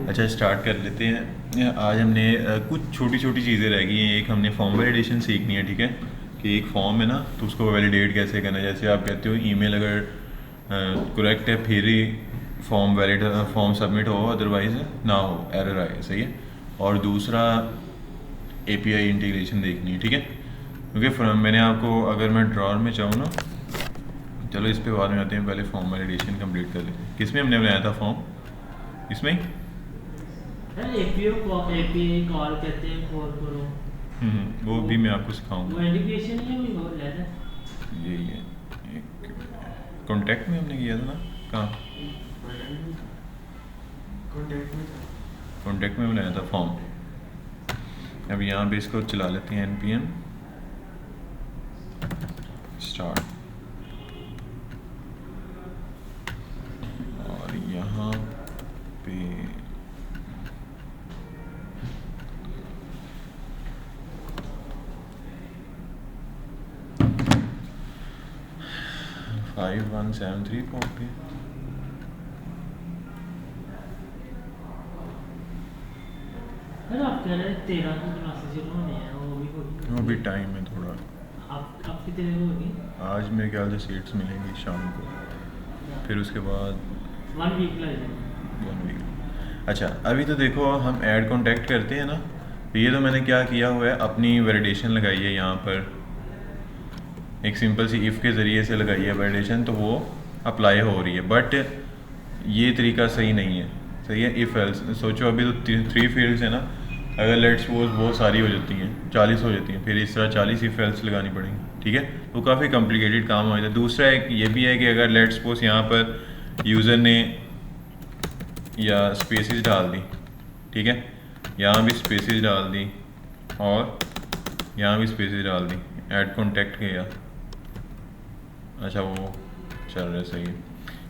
अच्छा स्टार्ट कर लेते हैं। आज हमने कुछ छोटी छोटी चीज़ें रह गई हैं। एक हमने फॉर्म वैलिडेशन सीखनी है, ठीक है, कि एक फॉर्म है ना तो उसको वैलिडेट कैसे करना है। जैसे आप कहते हो ईमेल अगर करेक्ट है फिर ही फॉर्म सबमिट हो, अदरवाइज ना हो, एरर आए, सही है। और दूसरा एपीआई इंटीग्रेशन देखनी है, ठीक है, क्योंकि मैंने आपको, अगर मैं ड्रॉर में चाहूँ ना, चलो इस पे बाद में आते हैं, पहले फॉर्म वैलिडेशन कंप्लीट कर लेते हैं। किस में हमने बनाया था फॉर्म? इसमें ही एपीआई कॉल कहते हैं कॉल करो। वो भी मैं आपको सिखाऊंगा। वो इंटीग्रेशन ही है, वो लेना यही है। कॉन्टैक्ट में हमने किया था ना, कहाँ? कॉन्टैक्ट में बनाया था फॉर्म। अब यहाँ पे इसको चला लेते हैं, npm स्टार्ट, और यहाँ पे 5173 पोर्ट पे है ना। आप कह रहे हैं 13 को क्लासेस शुरू होनी है, वो भी होगी। वो भी टाइम है थोड़ा। आप कितने को होगी? आज मेरे ख्याल से सीट्स मिलेंगी शाम को, फिर उसके बाद 1 वीक लगेगा। 1 वीक। अच्छा अभी तो देखो हम ऐड कॉन्टैक्ट करते हैं ना, तो ये तो मैंने क्या किया हुआ है, अपनी वैलिडेशन लगाई है यहाँ पर, एक सिंपल सी इफ़ के ज़रिए से लगाई है वैलिडेशन, तो वो अप्लाई हो रही है। बट ये तरीका सही नहीं है, सही है। इफ़ एल्स सोचो, अभी तो 3 फील्ड्स है ना, अगर लेट्स सपोज बहुत सारी हो जाती हैं, 40 हो जाती हैं, फिर इस तरह 40 इफ़ एल्स लगानी पड़ेंगी, ठीक है, तो काफ़ी कॉम्प्लिकेटेड काम हो जाता है। दूसरा एक ये भी है कि अगर लेट्स सपोज यहाँ पर यूज़र ने या स्पेसिस डाल दी, ठीक है, यहाँ भी स्पेसिस डाल दी और यहाँ भी स्पेसिस डाल दी, ऐड कॉन्टैक्ट किया, अच्छा वो चल रहा है, सही है।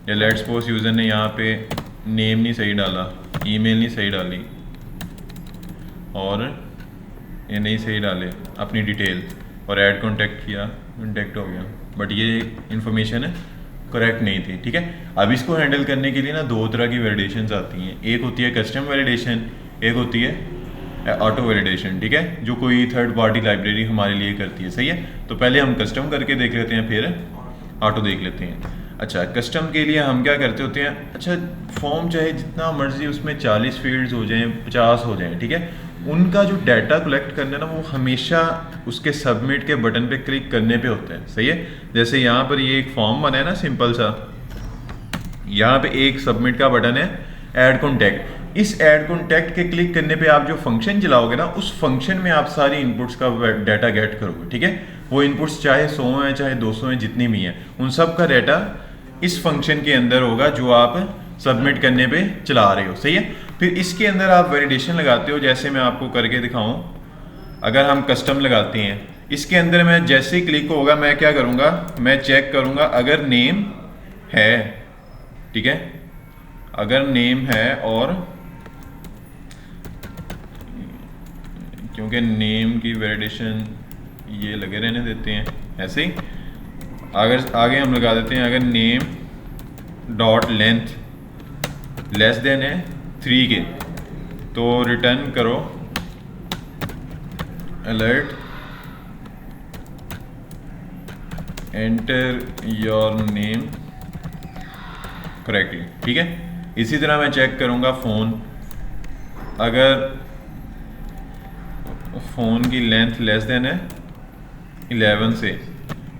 या लेट्स सपोज यूज़र ने यहाँ पे नेम नहीं सही डाला, ईमेल नहीं सही डाली, और ये नहीं सही डाले अपनी डिटेल, और ऐड कॉन्टैक्ट किया, कॉन्टैक्ट हो गया, बट ये इंफॉर्मेशन है करेक्ट नहीं थी, ठीक है। अब इसको हैंडल करने के लिए ना 2 तरह की वैलिडेशंस आती हैं। एक होती है कस्टम वैलिडेशन, एक होती है ऑटो वैलिडेशन, ठीक है, जो कोई थर्ड पार्टी लाइब्रेरी हमारे लिए करती है, सही है। तो पहले हम कस्टम करके देख लेते हैं, फिर ऑटो देख लेते हैं। अच्छा कस्टम के लिए हम क्या करते होते हैं, अच्छा फॉर्म चाहे जितना मर्जी उसमें 40 फील्ड्स हो जाएं, 50 हो जाएं, ठीक है, उनका जो डाटा कलेक्ट करना है ना, वो हमेशा उसके सबमिट के बटन पे क्लिक करने पे होता है, सही है। जैसे यहाँ पर ये एक फॉर्म बना है ना सिंपल सा, यहाँ पे एक सबमिट का बटन है, ऐड कॉन्टैक्ट। इस ऐड कॉन्टैक्ट के क्लिक करने पे आप जो फंक्शन चलाओगे ना, उस फंक्शन में आप सारी इनपुट्स का डाटा गेट करोगे, ठीक है। वो इनपुट्स चाहे 100 हैं चाहे 200 हैं, जितनी भी हैं, उन सब का डाटा इस फंक्शन के अंदर होगा जो आप सबमिट करने पे चला रहे हो, सही है। फिर इसके अंदर आप वैलिडेशन लगाते हो, जैसे मैं आपको करके दिखाऊं। अगर हम कस्टम लगाते हैं, इसके अंदर मैं जैसे ही क्लिक होगा, मैं क्या करूँगा, मैं चेक करूँगा अगर नेम है, ठीक है, अगर नेम है, और क्योंकि नेम की वैलिडेशन ये लगे रहने देते हैं ऐसे ही, अगर आगे हम लगा देते हैं अगर name dot length less than है 3 के, तो रिटर्न करो alert enter your name correctly, ठीक है। इसी तरह मैं चेक करूँगा फ़ोन, अगर फ़ोन की लेंथ लेस देन है 11 से,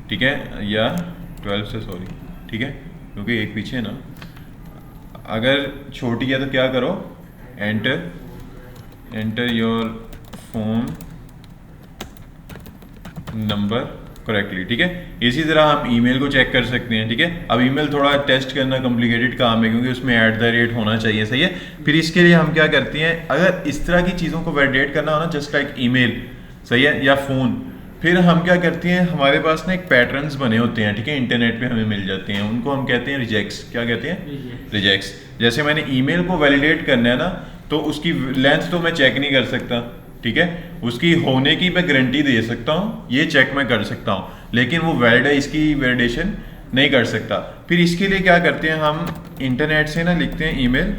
ठीक है, या 12 से, सॉरी, ठीक है, क्योंकि एक पीछे ना, अगर छोटी है तो क्या करो, enter your phone number correctly, ठीक है। इसी तरह हम ईमेल को चेक कर सकते हैं, ठीक है। अब ईमेल थोड़ा टेस्ट करना कॉम्प्लिकेटेड काम है, क्योंकि उसमें @ होना चाहिए, सही है। फिर इसके लिए हम क्या करते हैं, अगर इस तरह की चीज़ों को वैलिडेट करना हो ना, जस्ट लाइक ईमेल, सही है, या फ़ोन, फिर हम क्या करते हैं, हमारे पास ना एक पैटर्न्स बने होते हैं, ठीक है, इंटरनेट पे हमें मिल जाते हैं, उनको हम कहते हैं रिजेक्ट्स। क्या कहते हैं? रिजेक्ट्स। जैसे मैंने ईमेल को वैलिडेट करना है ना, तो उसकी लेंथ तो मैं चेक नहीं कर सकता, ठीक है, उसकी होने की मैं गारंटी दे सकता हूँ, ये चेक मैं कर सकता हूँ, लेकिन वो वैलिड है इसकी वैलिडेशन नहीं कर सकता। फिर इसके लिए क्या करते हैं, हम इंटरनेट से ना लिखते हैं ईमेल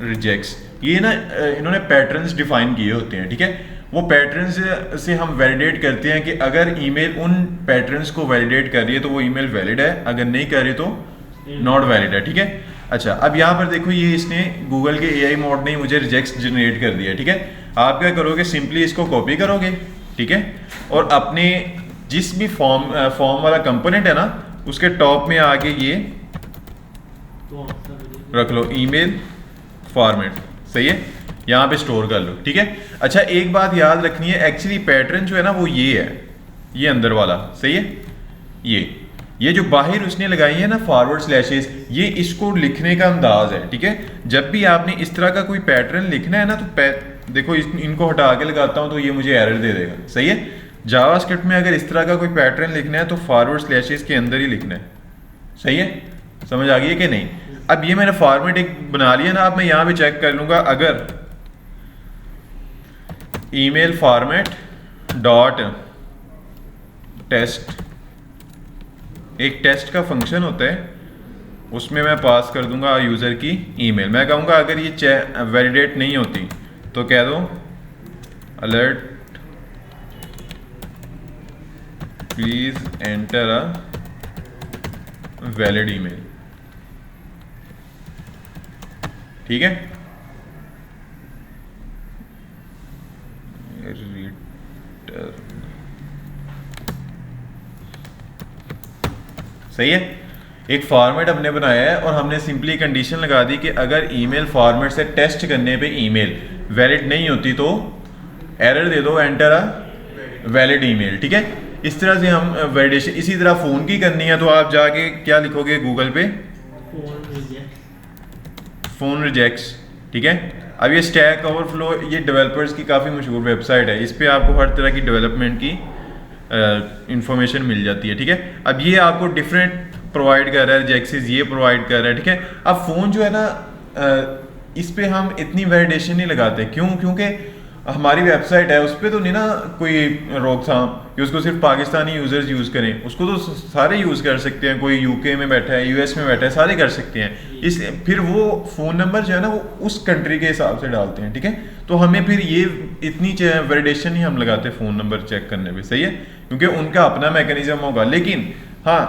रिजेक्ट्स, ये ना इन्होंने पैटर्न्स डिफाइन किए होते हैं, ठीक है। वो पैटर्न्स से हम वैलिडेट करते हैं कि अगर ईमेल उन पैटर्न्स को वैलिडेट कर रही है तो वो ईमेल वैलिड है, अगर नहीं कर रही तो नॉट वैलिड है, ठीक है। अच्छा, अब यहाँ पर देखो ये इसने गूगल के AI मोड ने मुझे रिजेक्ट्स जनरेट कर दिया, ठीक है। आप क्या करोगे, सिंपली इसको कॉपी करोगे, ठीक है, और अपने जिस भी फॉर्म वाला कंपोनेंट है ना उसके टॉप में आके ये रख लो, ईमेल फॉर्मेट, सही है, यहाँ पे स्टोर कर लो, ठीक है। अच्छा, एक बात याद रखनी है, एक्चुअली पैटर्न जो है ना वो ये है, ये अंदर वाला, सही है, ये जो बाहर उसने लगाई है ना फॉरवर्ड स्लैशेस, ये इसको लिखने का अंदाज है, ठीक है। जब भी आपने इस तरह का कोई पैटर्न लिखना है ना तो देखो इनको हटा के लगाता हूँ तो ये मुझे एरर दे देगा, सही है। जावास्क्रिप्ट में अगर इस तरह का कोई पैटर्न लिखना है तो फॉरवर्ड स्लैशेस के अंदर ही लिखना है, सही है, समझ आ गई है कि नहीं। अब ये मैंने फॉर्मेट एक बना लिया ना, अब मैं यहाँ पे चेक कर लूँगा, अगर ईमेल फॉर्मेट डॉट टेस्ट, एक टेस्ट का फंक्शन होता है, उसमें मैं पास कर दूंगा यूज़र की ईमेल। मैं कहूँगा अगर ये वैलिडेट नहीं होती तो कह दो alert please enter a valid email, ठीक है। सही है, एक फॉर्मेट हमने बनाया है और हमने सिंपली कंडीशन लगा दी कि अगर ईमेल फॉर्मेट से टेस्ट करने पे ईमेल वैलिड नहीं होती तो एरर दे दो एंटर अ वैलिड ईमेल, ठीक है। इस तरह से हम वैलिडेशन, इसी तरह फ़ोन की करनी है तो आप जाके क्या लिखोगे गूगल पे, फ़ोन रिजेक्ट्स, ठीक है। अब ये स्टैक ओवरफ्लो, ये डेवलपर्स की काफ़ी मशहूर वेबसाइट है, इस पर आपको हर तरह की डेवलपमेंट की इंफॉर्मेशन मिल जाती है, ठीक है। अब ये आपको डिफरेंट प्रोवाइड कर रहा है, रिजेक्ट्स ये प्रोवाइड कर रहा है, ठीक है। अब फ़ोन जो है ना इस पे हम इतनी वैलिडेशन नहीं लगाते, क्योंकि हमारी वेबसाइट है, उस पर तो नहीं ना कोई रोकथाम कि उसको सिर्फ पाकिस्तानी यूज़र्स यूज़ करें, उसको तो सारे यूज़ कर सकते हैं, कोई UK में बैठा है, US में बैठा है, सारे कर सकते हैं। इस फिर वो फ़ोन नंबर जो है ना वो उस कंट्री के हिसाब से डालते हैं, ठीक है। तो हमें फिर ये इतनी वैलिडेशन ही हम लगाते हैं फ़ोन नंबर चेक करने पे, सही है, क्योंकि उनका अपना मैकेनिज्म होगा। लेकिन हाँ,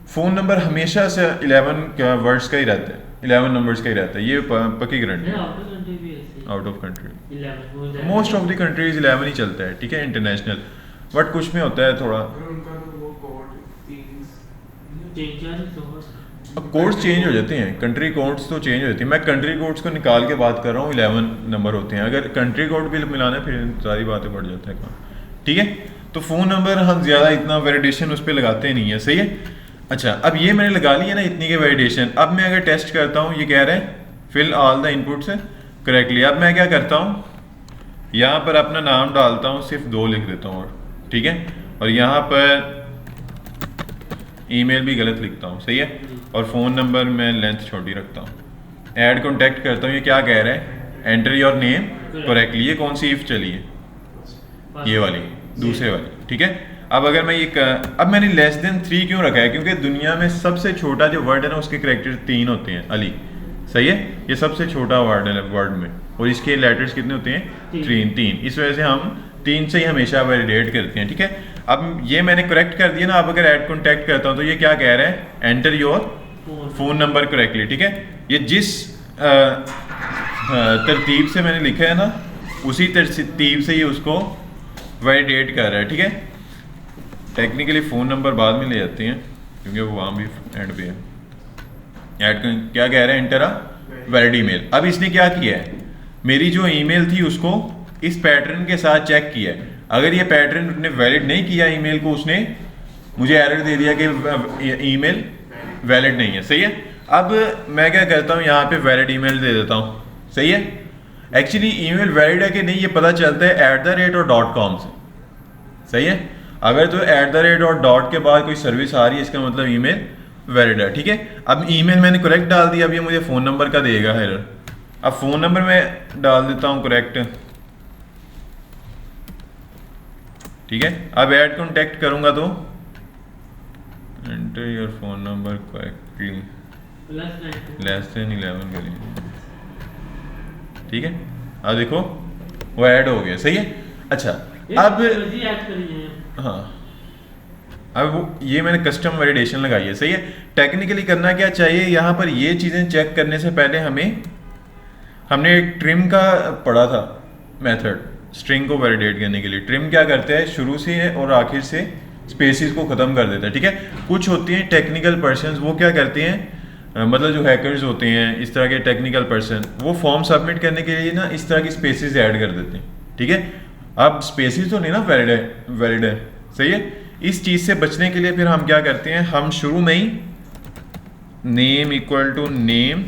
फ़ोन नंबर हमेशा से 11 वर्ड्स का ही रहता है, 11 नंबर्स का ही रहता है, ये पक्की गारंटी है। Out of country most of the countries 11 ही चलता है, ठीक है, इंटरनेशनल, बट कुछ में होता है थोड़ा कोड्स चेंज हो जाते हैं, कंट्री कोड्स तो चेंज हो जाती है। मैं कंट्री कोड्स को निकाल के बात कर रहा हूँ, 11 नंबर होते हैं, अगर कंट्री कोड भी मिलाना है फिर सारी बातें बढ़ जाता है काम, ठीक है। तो फ़ोन नंबर हम ज़्यादा इतना वैलिडेशन उस पर लगाते नहीं है, सही है। अच्छा, अब ये मैंने लगा लिया ना इतनी के वैलिडेशन। अब मैं अगर टेस्ट करता हूँ, ये कह रहा है fill all the inputs correctly. अब मैं क्या करता हूँ, यहाँ पर अपना नाम डालता हूँ, सिर्फ 2 लिख देता हूँ, ठीक है, और यहाँ पर ईमेल भी गलत लिखता हूँ, सही है, और फ़ोन नंबर मैं लेंथ छोटी रखता हूँ। ऐड कॉन्टैक्ट करता हूँ, ये क्या कह रहा है, एंटर योर नेम करेक्टली। ये कौन सी इफ चली है, ये वाली, दूसरे वाली, ठीक है। अब अगर मैं अब मैंने लेस देन 3 क्यों रखा है, क्योंकि दुनिया में सबसे छोटा जो वर्ड है ना उसके करेक्टर 3 होते हैं, अली, सही है, ये सबसे छोटा वर्ड है वर्ड में, और इसके लेटर्स कितने होते हैं, 3। इस वजह से हम 3 से ही हमेशा वैलिडेट करते हैं, ठीक है। अब ये मैंने करेक्ट कर दिया ना, अब अगर ऐड कॉन्टैक्ट करता हूँ तो ये क्या कह रहा है, enter your phone number correctly, ठीक है। ये जिस तरतीब से मैंने लिखा है ना उसी तरतीब से ये उसको वैलिडेट कर रहा है, ठीक है। टेक्निकली फ़ोन नंबर बाद में ले जाते हैं क्योंकि वो वहाँ भी एंड पे है। ऐड क्या कह रहा है, एंटर अ वैलिड ईमेल। अब इसने क्या किया है, मेरी जो ईमेल थी उसको इस पैटर्न के साथ चेक किया है, अगर ये पैटर्न उसने वैलिड नहीं किया ईमेल को, उसने मुझे एरर दे दिया कि ईमेल वैलिड नहीं है, सही है। अब मैं क्या करता हूँ, यहाँ पे वैलिड ईमेल दे देता हूँ, सही है। एक्चुअली ईमेल वैलिड है कि नहीं ये पता चलता है @ और .com से, सही है। अगर तो @ और डॉट के बाद कोई सर्विस आ रही है इसका मतलब ईमेल वैलिड है, ठीक है। अब ईमेल मैंने करेक्ट डाल दिया, अब ये मुझे फ़ोन नंबर का देगा एरर। अब फ़ोन नंबर मैं डाल देता हूँ करेक्ट, ठीक है। अब ऐड कॉन्टैक्ट करूँगा तो enter your phone number correctly less than 11 करेंगे, ठीक है, अब देखो वो ऐड हो गया, सही है। अच्छा अब ऐड करिए। हाँ, अब वो ये मैंने कस्टम वैलिडेशन लगाई है, सही है। टेक्निकली करना क्या चाहिए यहाँ पर, ये चीज़ें चेक करने से पहले हमने एक ट्रिम का पढ़ा था मेथड, स्ट्रिंग को वैलिडेट करने के लिए। ट्रिम क्या करते हैं, शुरू से और आखिर से स्पेसिस को ख़त्म कर देता है, ठीक है। कुछ होती हैं टेक्निकल पर्सन्स, वो क्या करते हैं, मतलब जो हैकर्स होते हैं, इस तरह के टेक्निकल पर्सन, वो फॉर्म सबमिट करने के लिए ना इस तरह की स्पेसिस ऐड कर देते हैं, ठीक है। अब स्पेसिस तो नहीं ना वैलिड है, सही है। इस चीज़ से बचने के लिए फिर हम क्या करते हैं, हम शुरू में ही name equal to name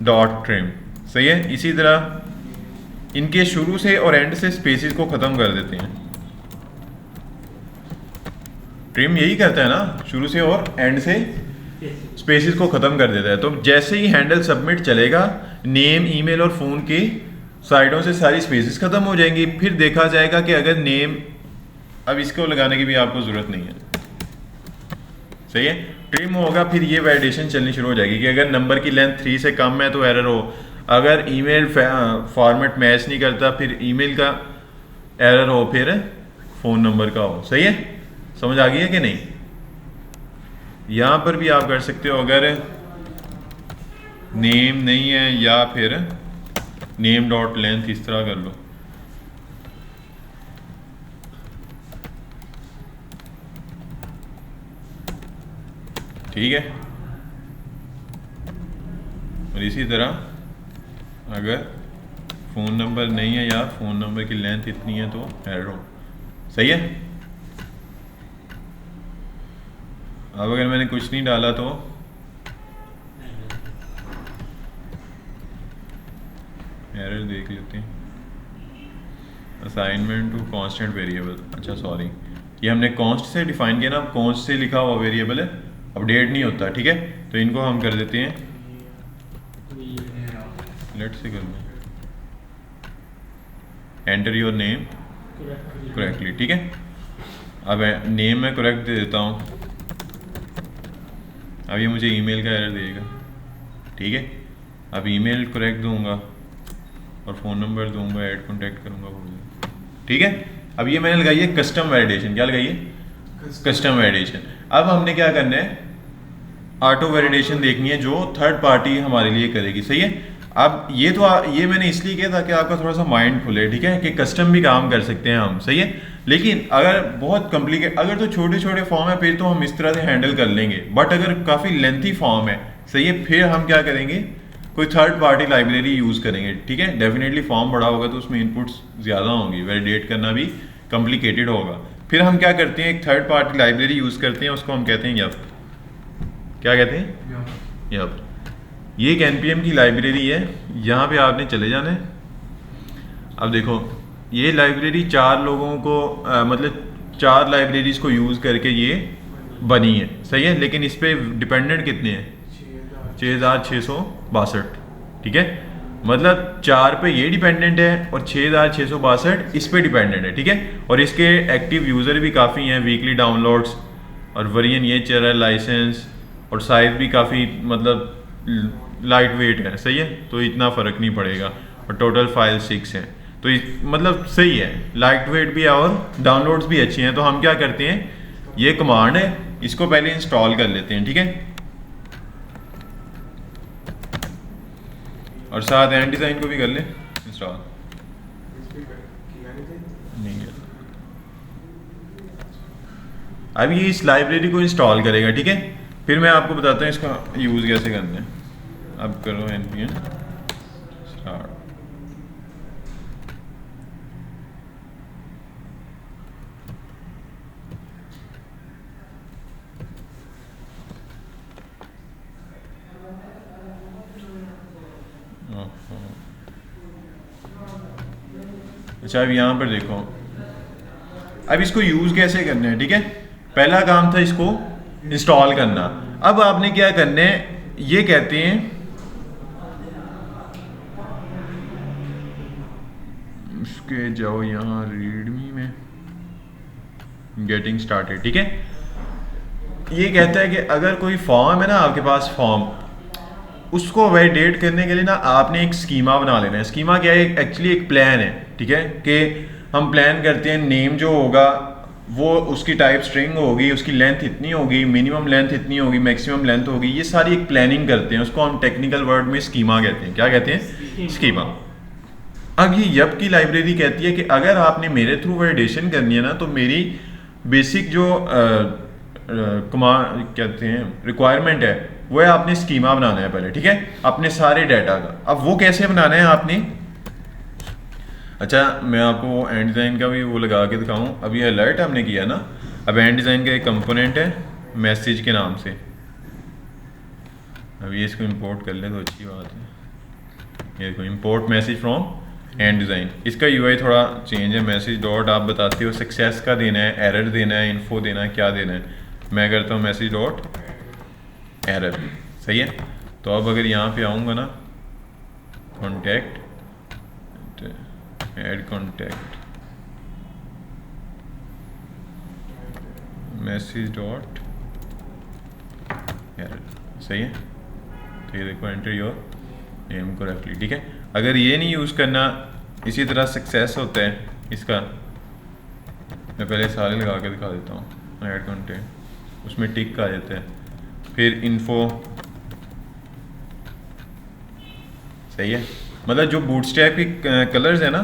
dot trim, सही है। इसी तरह इनके शुरू से और एंड से स्पेसिस को ख़त्म कर देते हैं। ट्रिम यही करता है ना, शुरू से और एंड से स्पेसिस को ख़त्म कर देता है। तो जैसे ही हैंडल सबमिट चलेगा, नेम, ईमेल और फ़ोन की साइडों से सारी स्पेसिस ख़त्म हो जाएंगी। फिर देखा जाएगा कि अगर नेम, अब इसको लगाने की भी आपको ज़रूरत नहीं है, सही है। ट्रिम होगा, फिर ये वैलिडेशन चलनी शुरू हो जाएगी कि अगर नंबर की लेंथ 3 से कम है तो एरर हो, अगर ईमेल फॉर्मेट मैच नहीं करता फिर ईमेल का एरर हो, फिर फ़ोन नंबर का हो, सही है। समझ आ गई है कि नहीं। यहाँ पर भी आप कर सकते हो, अगर नेम नहीं है या फिर नेम डॉट लेंथ, इस तरह कर लो, ठीक है। और इसी तरह अगर फ़ोन नंबर नहीं है या फ़ोन नंबर की लेंथ इतनी है तो एरर हो, सही है। अब अगर मैंने कुछ नहीं डाला तो एरर देख लेते हैं। असाइनमेंट टू कांस्टेंट वेरिएबल, अच्छा सॉरी, ये हमने कॉन्स्ट से डिफाइन किया ना, कॉन्स्ट से लिखा हुआ वेरिएबल है, अपडेट नहीं होता, ठीक है। तो इनको हम कर देते हैं, लेट से कर लें, एंटर योर नेम करेक्टली, ठीक है। अब नेम मैं करेक्ट दे देता हूँ, अब ये मुझे ईमेल का एरर देगा, ठीक है। अब ईमेल करेक्ट दूंगा और फ़ोन नंबर दूंगा, ऐड कॉन्टैक्ट करूंगा, ठीक है। अब ये मैंने लगाई है कस्टम वैलिडेशन, क्या लगाई है, कस्टम वैलिडेशन। अब हमने क्या करना है, ऑटो वैलिडेशन देखनी है जो थर्ड पार्टी हमारे लिए करेगी, सही है। अब ये मैंने इसलिए किया ताकि आपका थोड़ा सा माइंड खुले, ठीक है, कि कस्टम भी काम कर सकते हैं हम, सही है। लेकिन अगर बहुत कॉम्प्लिकेट, अगर तो छोटे छोटे फॉर्म है फिर तो हम इस तरह से हैंडल कर लेंगे, बट अगर काफ़ी लेंथी फॉर्म है, सही है, फिर हम क्या करेंगे, कोई थर्ड पार्टी लाइब्रेरी यूज़ करेंगे, ठीक है। डेफिनेटली फॉर्म बड़ा होगा तो उसमें इनपुट्स ज़्यादा होंगी, वैलिडेट करना भी कॉम्प्लिकेटेड होगा। फिर हम क्या करते हैं, एक थर्ड पार्टी लाइब्रेरी यूज़ करते हैं, उसको हम कहते हैं यप, क्या कहते हैं, यप। ये एक npm की लाइब्रेरी है, यहाँ पे आपने चले जाना है। अब देखो ये लाइब्रेरी 4 लोगों को मतलब 4 लाइब्रेरीज को यूज़ करके ये बनी है, सही है। लेकिन इस पर डिपेंडेंट कितने हैं, 6662, ठीक है। मतलब 4 पे ये डिपेंडेंट है और 6662 इस पे डिपेंडेंट है, ठीक है। और इसके एक्टिव यूज़र भी काफ़ी हैं, वीकली डाउनलोड्स, और वेरिएंट ये चल रहा है, लाइसेंस, और साइज़ भी काफ़ी मतलब लाइट वेट है, सही है। तो इतना फ़र्क नहीं पड़ेगा, और टोटल फाइल 6 हैं, तो मतलब सही है, लाइट वेट भी है और डाउनलोड्स भी अच्छी हैं। तो हम क्या करते हैं, ये कमांड है, इसको पहले इंस्टॉल कर लेते हैं, ठीक है। और साथ एंड डिज़ाइन को भी कर ले इंस्टॉल, नहीं है। अब ये इस लाइब्रेरी को इंस्टॉल करेगा, ठीक है। फिर मैं आपको बताता हूँ इसका यूज़ कैसे करना है। अब करो npm स्टार्ट, अच्छा अब यहाँ पर देखो, अब इसको यूज़ कैसे करना है, ठीक है। पहला काम था इसको इंस्टॉल करना। अब आपने क्या करना है, ये कहते हैं इसके जाओ यहाँ रीडमी में, गेटिंग स्टार्टेड, ठीक है। ये कहता है कि अगर कोई फॉर्म है ना आपके पास, फॉर्म उसको वैलिडेट करने के लिए ना आपने एक स्कीमा बना लेना है। स्कीमा क्या है? एक्चुअली एक प्लान है, ठीक है, कि हम प्लान करते हैं नेम जो होगा वो उसकी टाइप स्ट्रिंग होगी, उसकी लेंथ इतनी होगी, मिनिमम लेंथ इतनी होगी, मैक्सिमम लेंथ होगी, ये सारी एक प्लानिंग करते हैं, उसको हम टेक्निकल वर्ड में स्कीमा कहते हैं। क्या कहते हैं? स्कीमा। अब ये यप की लाइब्रेरी कहती है कि अगर आपने मेरे थ्रू वैलिडेशन करनी है ना, तो मेरी बेसिक जो कमांड कहते हैं रिक्वायरमेंट है वो है आपने स्कीमा बनाना है पहले, ठीक है, अपने सारे डाटा का। अब वो कैसे बनाना है आपने? अच्छा, मैं आपको एंड डिज़ाइन का भी वो लगा के दिखाऊं। अब ये अलर्ट हमने किया ना, अब एंड डिज़ाइन का एक कंपोनेंट है मैसेज के नाम से। अब ये इसको इंपोर्ट कर ले तो अच्छी बात है। ये देखो, import message from and design. इसका यूआई थोड़ा चेंज है। मैसेज डॉट आप बताते हो सक्सेस का देना है, एरर देना है, इन्फो देना है, क्या देना है। मैं करता हूँ मैसेज डॉट एरर। सही है। तो अब अगर यहाँ पे आऊँगा ना, contact, add contact, message dot error. सही है। तो ये देखो, एंटर योर नेम करेक्टली, ठीक है। अगर ये नहीं यूज़ करना, इसी तरह सक्सेस होता है इसका। मैं पहले सारे लगा के दिखा देता हूँ। ऐड कॉन्टैक्ट, उसमें टिक आ जाता है, फिर इन्फो। सही है। मतलब जो बूटस्ट्रैप की कलर्स है ना,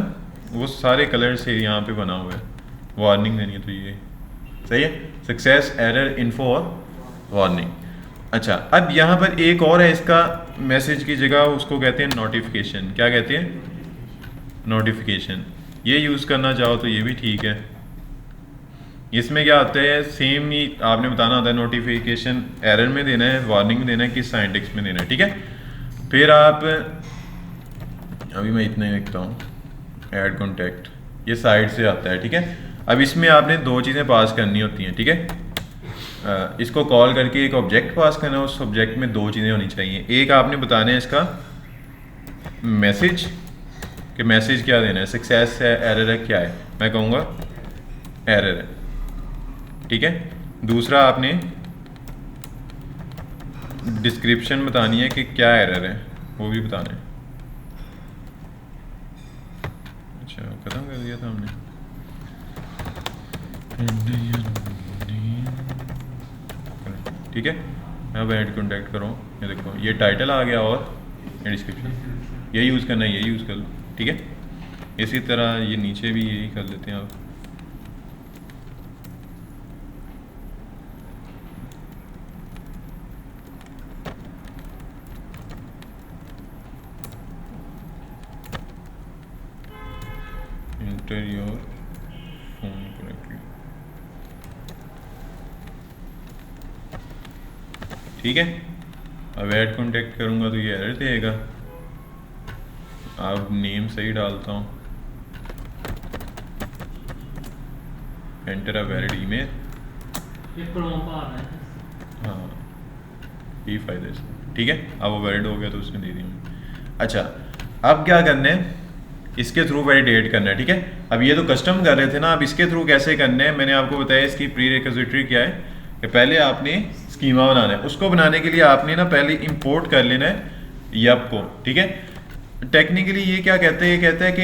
वो सारे कलर से यहाँ पे बना हुआ है। वार्निंग देनी है तो ये सही है। सक्सेस, एरर, इन्फो और वार्निंग। अच्छा, अब यहाँ पर एक और है इसका मैसेज की जगह, उसको कहते हैं नोटिफिकेशन। क्या कहते हैं? नोटिफिकेशन। ये यूज़ करना चाहो तो ये भी ठीक है। इसमें क्या होता है, सेम ही आपने बताना होता है नोटिफिकेशन एरर में देना है, वार्निंग में देना है, किस सिंटैक्स में देना है, ठीक है। फिर आप, अभी मैं इतना ही लिखता हूँ, ऐड कॉन्टैक्ट, ये साइड से आता है, ठीक है। अब इसमें आपने दो चीज़ें पास करनी होती हैं, ठीक है। इसको कॉल करके एक ऑब्जेक्ट पास करना है, उस ऑब्जेक्ट में दो चीज़ें होनी चाहिए। एक आपने बताना है इसका मैसेज, कि मैसेज क्या देना है, सक्सेस है, एरर है, क्या है। मैं कहूँगा एरर है, ठीक है। दूसरा आपने डिस्क्रिप्शन बतानी है कि क्या एरर है, वो भी बताना है। अच्छा, खत्म कर दिया था हमने। ठीक है। मैं अब ऐड कॉन्टैक्ट करूँ, ये देखो, ये टाइटल आ गया और ये डिस्क्रिप्शन। ये यूज़ करना है, ये यूज़ कर लो, ठीक है। इसी तरह ये नीचे भी यही कर लेते हैं आप। Enter your phone correctly, ठीक है। अब ऐड कॉन्टैक्ट करूँगा तो ये एरर देगा। अब नेम सही डालता हूँ, एंटर अ वैलिड ईमेल। ये प्रॉम्प्ट आ रहा है। हाँ, ये फ़ायदा है इसका, ठीक है। अब वो वैलिड हो गया तो उसने दे दिया। अच्छा, अब क्या करना है, इसके थ्रू वैलिडेट करना है, ठीक है। अब ये तो कस्टम कर रहे थे ना, अब इसके थ्रू कैसे करना है, मैंने आपको बताया इसकी प्रीरिक्विजिटरी क्या है, कि पहले आपने स्कीमा बनाना है। उसको बनाने के लिए आपने ना पहले इंपोर्ट कर लेना है यप को, ठीक है। टेक्निकली ये क्या कहते हैं, ये कहता है कि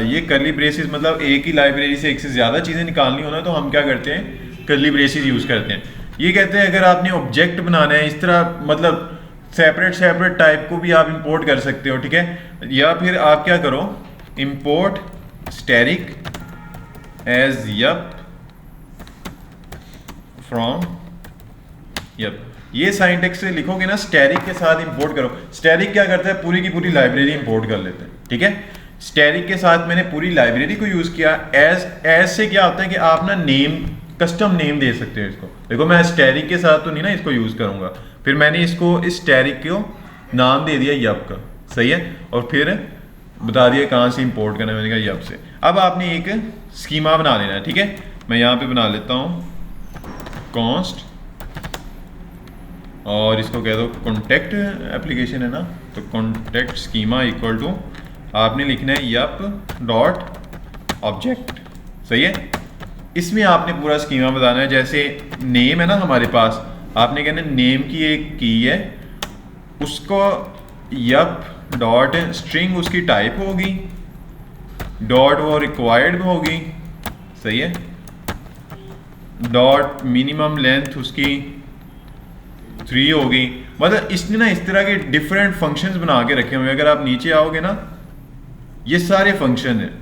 ये कर्ली ब्रेसेस, मतलब एक ही लाइब्रेरी से एक से ज़्यादा चीज़ें निकालनी होना तो हम क्या करते हैं, कर्ली ब्रेसेस यूज़ करते हैं। ये कहते हैं अगर आपने ऑब्जेक्ट बनाना है इस तरह, मतलब सेपरेट टाइप को भी आप इंपोर्ट कर सकते हो, ठीक है। या फिर आप क्या करो, import static as yup from yup. ये सिंटैक्स से लिखोगे ना, स्टैटिक के साथ इंपोर्ट करो। स्टैटिक क्या करता है, पूरी की पूरी लाइब्रेरी इंपोर्ट कर लेते हैं, ठीक है। स्टैटिक के साथ मैंने पूरी लाइब्रेरी को यूज़ किया। एज से क्या होता है कि आप ना नेम, कस्टम नेम दे सकते हो इसको। देखो, मैं स्टैटिक के साथ तो नहीं ना इसको यूज़ करूँगा, फिर मैंने इसको इस स्टैटिक को नाम दे दिया यप का, सही है। और फिर बता दिया कहाँ से इंपोर्ट करना है, मैंने कहा यप से। अब आपने एक स्कीमा बना लेना है, ठीक है। मैं यहाँ पे बना लेता हूँ कॉन्स्ट, और इसको कह दो कॉन्टैक्ट एप्लीकेशन है ना, तो कॉन्टैक्ट स्कीमा इक्वल टू आपने लिखना है यप डॉट ऑब्जेक्ट, सही है। इसमें आपने पूरा स्कीमा बताना है। जैसे नेम है ना हमारे पास, आपने कहना नेम की एक की है, उसको यप डॉट स्ट्रिंग उसकी टाइप होगी, डॉट वो रिक्वायर्ड होगी, सही है, डॉट मिनिमम लेंथ उसकी 3 होगी। मतलब इसने ना इस तरह के डिफरेंट फंक्शंस बना के रखे हुए हैं। अगर आप नीचे आओगे ना, ये सारे फंक्शन हैं,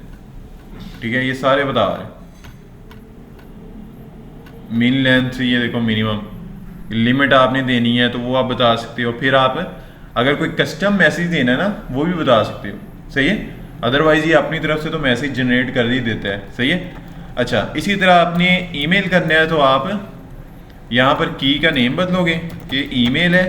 ठीक है, ये सारे बता रहे हैं। मिन लेंथ ये देखो, मिनिमम लिमिट आपने देनी है तो वो आप बता सकते हो। फिर आप अगर कोई कस्टम मैसेज देना है ना, वो भी बता सकते हो, सही है। अदरवाइज ये अपनी तरफ से तो मैसेज जनरेट कर ही देता है, सही है। अच्छा, इसी तरह आपने ईमेल करना है तो आप यहाँ पर की का नेम बदलोगे कि ईमेल है,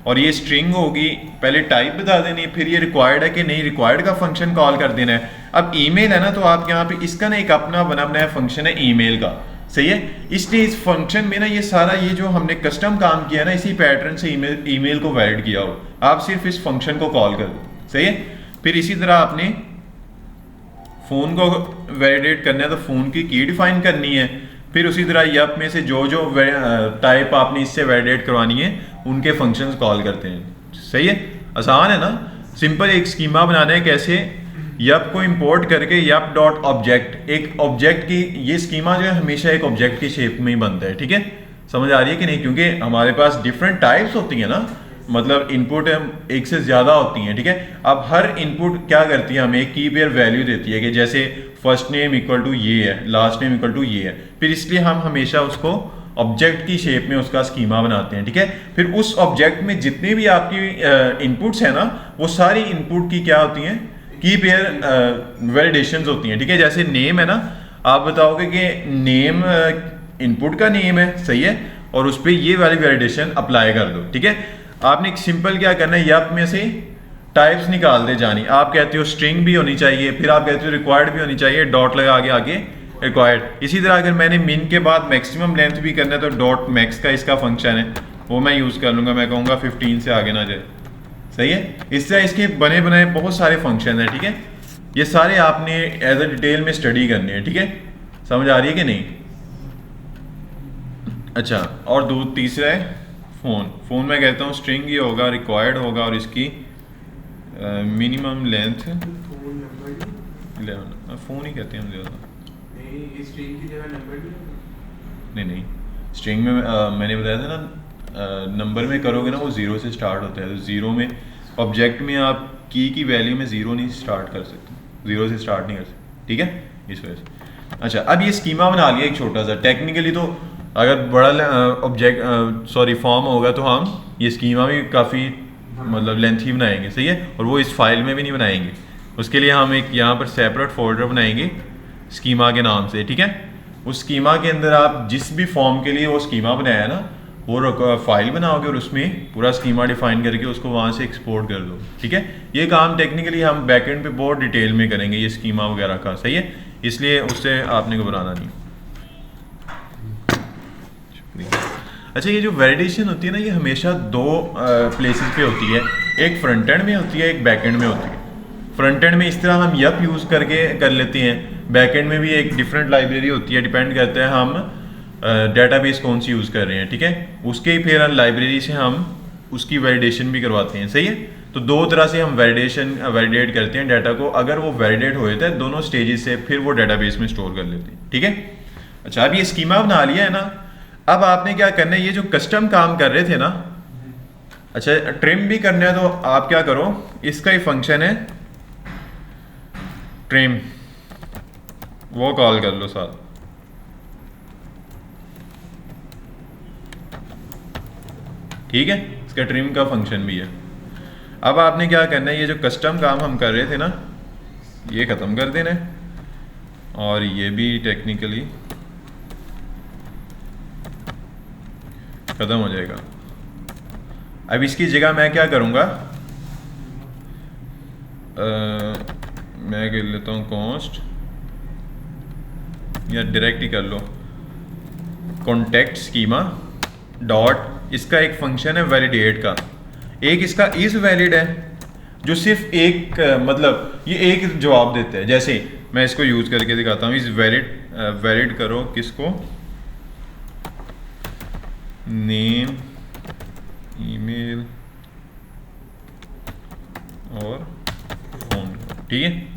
और ये स्ट्रिंग होगी, पहले टाइप बता देनी, फिर ये रिक्वायर्ड है कि नहीं, रिक्वायर्ड का फंक्शन कॉल कर देना है। अब ईमेल है ना, तो आप यहाँ पे इसका ना एक अपना बना बनाया फंक्शन है ईमेल का, सही है। इसलिए इस फंक्शन में ना ये सारा ये जो हमने कस्टम काम किया ना, इसी पैटर्न से ईमेल को वैलिड किया हो। आप सिर्फ इस फंक्शन को कॉल कर दो, सही है। फिर इसी तरह आपने फ़ोन को वैलिडेट करना है तो फ़ोन की डिफाइन करनी है। फिर उसी तरह यप में से जो जो टाइप आपने इससे वैलिडेट करवानी है उनके फंक्शंस कॉल करते हैं, सही है। आसान है ना, सिंपल एक स्कीमा बनाना है कैसे, यप को इंपोर्ट करके यप डॉट ऑब्जेक्ट, एक ऑब्जेक्ट की ये स्कीमा जो है हमेशा एक ऑब्जेक्ट की शेप में ही बनता है, ठीक है। समझ आ रही है कि नहीं, क्योंकि हमारे पास डिफरेंट टाइप्स होती हैं ना, मतलब इनपुट एक से ज़्यादा होती हैं, ठीक है। अब हर इनपुट क्या करती है, हमें एक की पेयर वैल्यू देती है कि जैसे फर्स्ट नेम इक्वल टू ये है, लास्ट नेम इक्वल टू ये है। फिर इसलिए हम हमेशा उसको ऑब्जेक्ट की शेप में उसका स्कीमा बनाते हैं, ठीक है। फिर उस ऑब्जेक्ट में जितने भी आपकी इनपुट्स हैं ना, वो सारी इनपुट की क्या होती हैं, की पेयर वैलिडेशंस होती हैं, ठीक है। जैसे नेम है ना, आप बताओगे कि नेम इनपुट का नेम है, सही है, और उस पर ये वाली वैलिडेशन अप्लाई कर दो, ठीक है। आपने एक सिंपल क्या करना है, यप में से टाइप्स निकाल दे जानी। आप कहते हो स्ट्रिंग भी होनी चाहिए, फिर आप कहते हो रिक्वायर्ड भी होनी चाहिए, डॉट लगा के आगे रिक्वायर्ड। इसी तरह अगर मैंने मिन के बाद मैक्सिमम लेंथ भी करना है तो डॉट मैक्स का इसका फंक्शन है, वो मैं यूज़ कर लूँगा। मैं कहूँगा 15 से आगे ना जाए, सही है। इस तरह इसके बने बनाए बहुत सारे फंक्शन हैं, ठीक है। ये सारे आपने एज अ डिटेल में स्टडी करने हैं, ठीक है। समझ आ रही है कि नहीं। अच्छा, और तीसरा है फ़ोन में कहता हूँ स्ट्रिंग ही होगा, रिक्वायर्ड होगा, और इसकी मिनिमम लेंथ 11। फ़ोन ही कहते हैं हम ज़्यादा, नहीं स्ट्रिंग में मैंने बताया था ना, नंबर में करोगे ना वो 0 से स्टार्ट होता है, तो 0 में ऑब्जेक्ट में आप की वैल्यू में 0 नहीं स्टार्ट कर सकते, 0 से स्टार्ट नहीं कर सकते, ठीक है, इस वजह से। अच्छा, अब ये स्कीमा बना लिया एक छोटा सा। टेक्निकली तो अगर बड़ा फॉर्म होगा तो हम ये स्कीमा भी काफ़ी मतलब लेंथ ही बनाएंगे, सही है, और वो इस फाइल में भी नहीं बनाएंगे। उसके लिए हम एक यहाँ पर सेपरेट फोल्डर बनाएंगे स्कीमा के नाम से, ठीक है। उस स्कीमा के अंदर आप जिस भी फॉर्म के लिए वो स्कीमा बनाया है ना, वो फाइल बनाओगे और उसमें पूरा स्कीमा डिफाइन करके उसको वहाँ से एक्सपोर्ट कर दो, ठीक है। ये काम टेक्निकली हम बैकएंड पे बहुत डिटेल में करेंगे, ये स्कीमा वगैरह का, सही है, इसलिए उससे आपने घबराना नहीं। अच्छा, ये जो वैलिडेशन होती है ना, ये हमेशा दो प्लेसेस पे होती है, एक फ्रंट एंड में होती है, एक बैक एंड में होती है। फ्रंट एंड में इस तरह हम यप यूज़ करके कर लेते हैं, बैक एंड में भी एक डिफरेंट लाइब्रेरी होती है, डिपेंड करता है हम डेटाबेस कौन सी यूज़ कर रहे हैं, ठीक है। उसके ही फिर लाइब्रेरी से हम उसकी वैलिडेशन भी करवाते हैं, सही है। तो दो तरह से हम वैलिडेट करते हैं डाटा को। अगर वो वैलिडेट हो जाता है दोनों स्टेजेस से, फिर वो डेटाबेस में स्टोर कर लेते हैं, ठीक है। अच्छा, अब ये स्कीमा बना लिया है ना, अब आपने क्या करना है, ये जो कस्टम काम कर रहे थे ना, अच्छा ट्रिम भी करना है तो आप क्या करो, इसका ही फंक्शन है ट्रिम, वो कॉल कर लो साथ, ठीक है। इसका ट्रिम का फंक्शन भी है। अब आपने क्या करना है, ये जो कस्टम काम हम कर रहे थे ना, ये ख़त्म कर देना है, और ये भी टेक्निकली ख़त्म हो जाएगा। अब इसकी जगह मैं क्या करूँगा, मैं कर लेता हूँ कॉन्स्ट, या डायरेक्ट ही कर लो कॉन्टेक्ट स्कीमा डॉट, इसका एक फंक्शन है वैलिडेट का, एक इसका इज वैलिड है जो सिर्फ एक मतलब ये एक जवाब देता है। जैसे मैं इसको यूज़ करके दिखाता हूँ, इज वैलिड करो किसको, नेम ईमेल और फ़ोन को, ठीक है।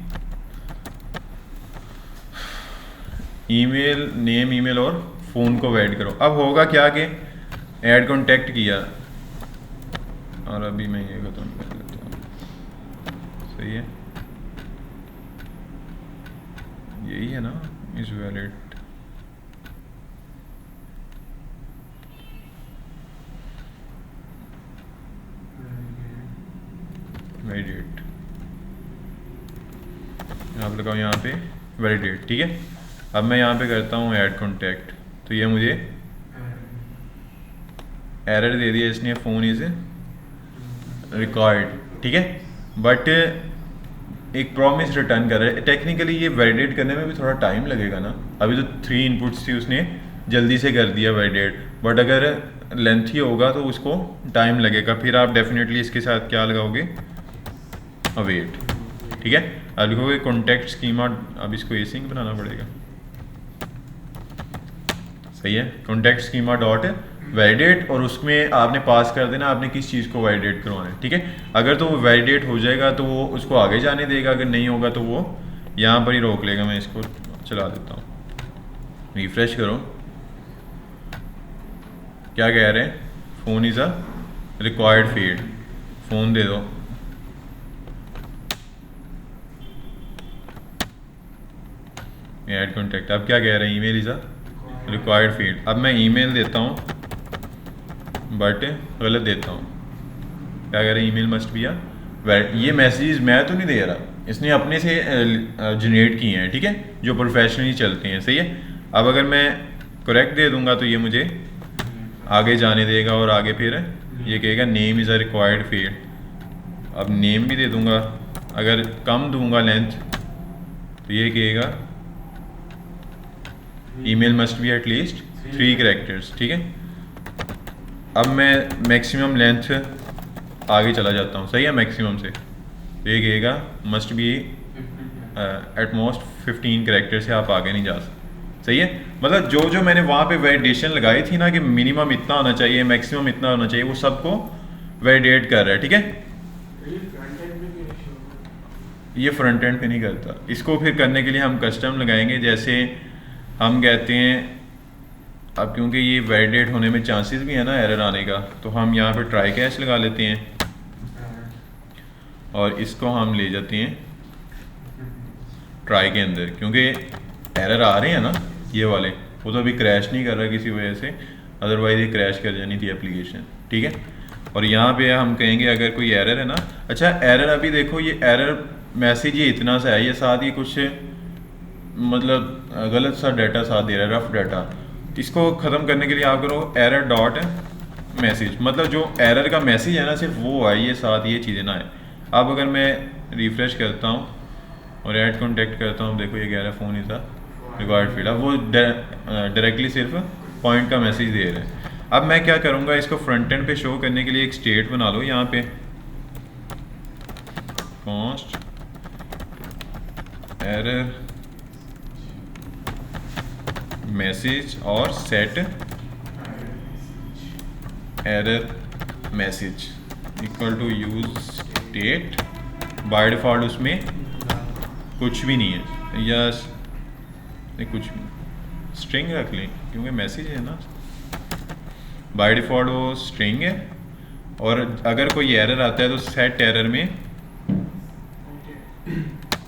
ईमेल नेम, ईमेल और फ़ोन को ऐड करो। अब होगा क्या कि ऐड कॉन्टैक्ट किया और अभी मैं ये खत्म कर लेता हूँ, सही है, यही है ना, इज वैलिड। वैलिडेट आप लगाओ यहाँ पे वैलिडेट, ठीक है। अब मैं यहाँ पे करता हूँ ऐड कॉन्टैक्ट, तो ये मुझे एरर दे दिया इसने, फ़ोन इज़ रिकॉर्ड, ठीक है। बट एक प्रॉमिस रिटर्न कर रहा है। टेक्निकली ये वैलिडेट करने में भी थोड़ा टाइम लगेगा ना, अभी तो 3 इनपुट्स थी, उसने जल्दी से कर दिया वैलिडेट, बट अगर लेंथी होगा तो उसको टाइम लगेगा। फिर आप डेफिनेटली इसके साथ क्या लगाओगे, अवेट, ठीक है। अब लिखोगे कॉन्टैक्ट स्कीमा, अब इसको एसिंग बनाना पड़ेगा, सही है। कॉन्टैक्ट स्कीमा डॉट वैलिडेट, और उसमें आपने पास कर देना आपने किस चीज़ को वैलिडेट करवाना है, ठीक है। अगर तो वो वैलिडेट हो जाएगा तो वो उसको आगे जाने देगा, अगर नहीं होगा तो वो यहाँ पर ही रोक लेगा। मैं इसको चला देता हूँ, रिफ्रेश करो, क्या कह रहे हैं, phone is a required field, phone दे दो, ऐड कॉन्टैक्ट। अब क्या कह रहे हैं, email is a required field. अब मैं ईमेल देता हूँ बट गलत देता हूँ, क्या कह रहे हैं, email must be a valid. ये मैसेजेस मैं तो नहीं दे रहा, इसने अपने से जनरेट किए हैं, ठीक है, जो प्रोफेशनली चलते हैं, सही है। अब अगर मैं करेक्ट दे दूंगा तो ये मुझे आगे जाने देगा, और आगे फिर ये कहेगा name is a required field. अब नेम भी दे दूंगा, अगर कम दूंगा लेंथ तो ये कहेगा email must be at least 3 characters, ठीक है। अब मैं मैक्सिमम लेंथ आगे चला जाता हूँ, सही है, मैक्सिमम से, तो ये कहेगा must be at most 15 character से आप आगे नहीं जा सकते, सही है। मतलब जो जो मैंने वहाँ पे वैलिडेशन लगाई थी ना कि मिनिमम इतना होना चाहिए, मैक्सिमम इतना होना चाहिए, वो सबको वैलिडेट कर रहा है, ठीक है। ये फ्रंट एंड पे नहीं करता, इसको फिर करने के लिए हम कस्टम लगाएंगे, जैसे हम कहते हैं, अब क्योंकि ये वैलिडेट होने में चांसेस भी है ना एरर आने का, तो हम यहाँ पे ट्राई कैच लगा लेते हैं और इसको हम ले जाते हैं ट्राई के अंदर, क्योंकि एरर आ रहे हैं ना ये वाले, वो तो अभी क्रैश नहीं कर रहा किसी वजह से, अदरवाइज ये क्रैश कर जानी थी एप्लीकेशन, ठीक है। और यहाँ पे हम कहेंगे अगर कोई एरर है ना, अच्छा एरर अभी देखो, ये एरर मैसेज ये इतना सा है, ये साथ ही कुछ मतलब गलत सा डाटा साथ दे रहा है, रफ डाटा। इसको ख़त्म करने के लिए आप करो एरर डॉट मैसेज, मतलब जो एरर का मैसेज है ना सिर्फ वो है, ये साथ ये चीज़ें ना है। अब अगर मैं रिफ़्रेश करता हूँ और ऐड कॉन्टैक्ट करता हूँ, देखो ये कह रहा है phone is a required field. अब वो डायरेक्टली सिर्फ पॉइंट का मैसेज दे रहे हैं। अब मैं क्या करूँगा, इसको फ्रंट एंड पे शो करने के लिए एक स्टेट बना लो यहाँ पे, कॉन्स्ट एरर मैसेज और set error message equal to use state. By default उसमें कुछ भी नहीं है, या नहीं कुछ स्ट्रिंग रख लें क्योंकि मैसेज है ना, बाय डिफ़ॉल्ट वो स्ट्रिंग है। और अगर कोई एरर आता है तो सेट एरर में,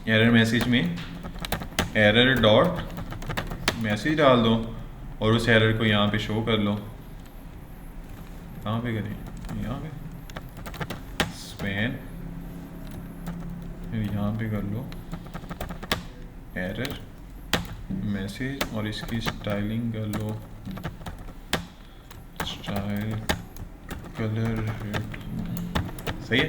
एरर मैसेज में एरर डॉट मैसेज डाल दो और उस एरर को यहाँ पे शो कर लो। कहाँ पे करें, यहाँ पे स्पैन, फिर यहाँ पे कर लो एरर मैसेज और इसकी स्टाइलिंग कर लो स्टाइल कलर रेड, सही है।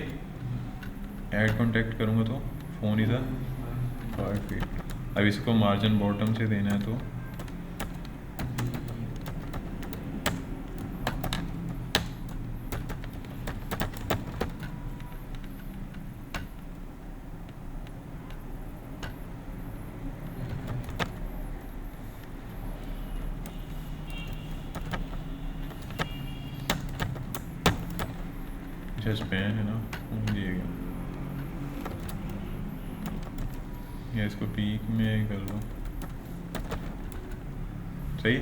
ऐड कॉन्टैक्ट करूँगा तो phone is a required field. अब इसको मार्जिन बॉटम से देना है तो स्पैन है ना, दिएगा या इसको पीक में कर लो, सही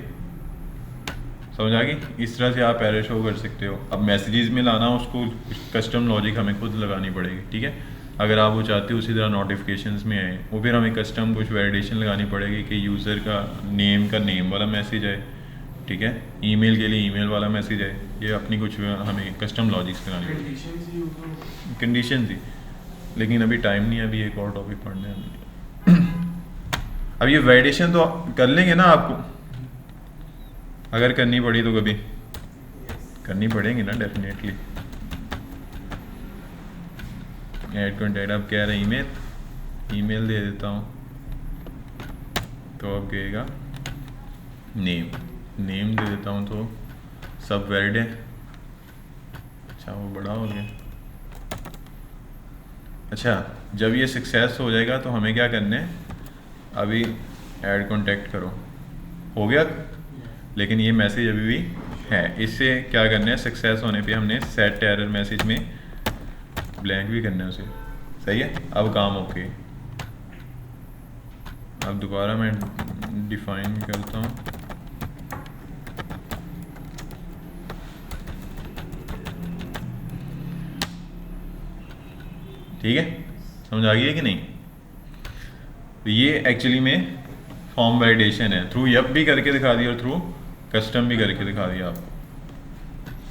समझ आ गई। इस तरह से आप एरर शो कर सकते हो। अब मैसेजेस में लाना उसको कस्टम लॉजिक हमें खुद लगानी पड़ेगी, ठीक है। अगर आप वो चाहते हो उसी तरह नोटिफिकेशंस में आए, वो फिर हमें कस्टम कुछ वैलिडेशन लगानी पड़ेगी कि यूज़र का नेम वाला मैसेज आए, ठीक है, ईमेल के लिए ईमेल वाला मैसेज आए। ये अपनी कुछ हमें कस्टम लॉजिक्स लगानी पड़ेगी, कंडीशन थी। लेकिन अभी टाइम नहीं है, अभी एक और टॉपिक पढ़ना है हमें। अब ये वैलिडेशन तो कर लेंगे ना, आपको अगर करनी पड़ी तो कभी करनी पड़ेगी ना, डेफिनेटली। ऐड कॉन्टैक्ट अब कह रहे ईमेल दे देता हूँ, तो अब कहेगा नेम दे देता हूँ, तो सब वैलिड है। अच्छा वो बड़ा हो गया। अच्छा जब ये सक्सेस हो जाएगा तो हमें क्या करना है, अभी ऐड कॉन्टैक्ट करो, हो गया। लेकिन ये मैसेज अभी भी है, इससे क्या करना है, सक्सेस होने पे हमने सेट एरर मैसेज में ब्लैंक भी करना है उसे, सही है। अब काम ओके। अब दोबारा मैं डिफाइन करता हूँ, ठीक है, समझ आ गई है कि नहीं। तो ये एक्चुअली में फॉर्म वैलिडेशन है, थ्रू यप भी करके दिखा दिया और थ्रू कस्टम भी करके दिखा दिया आपको।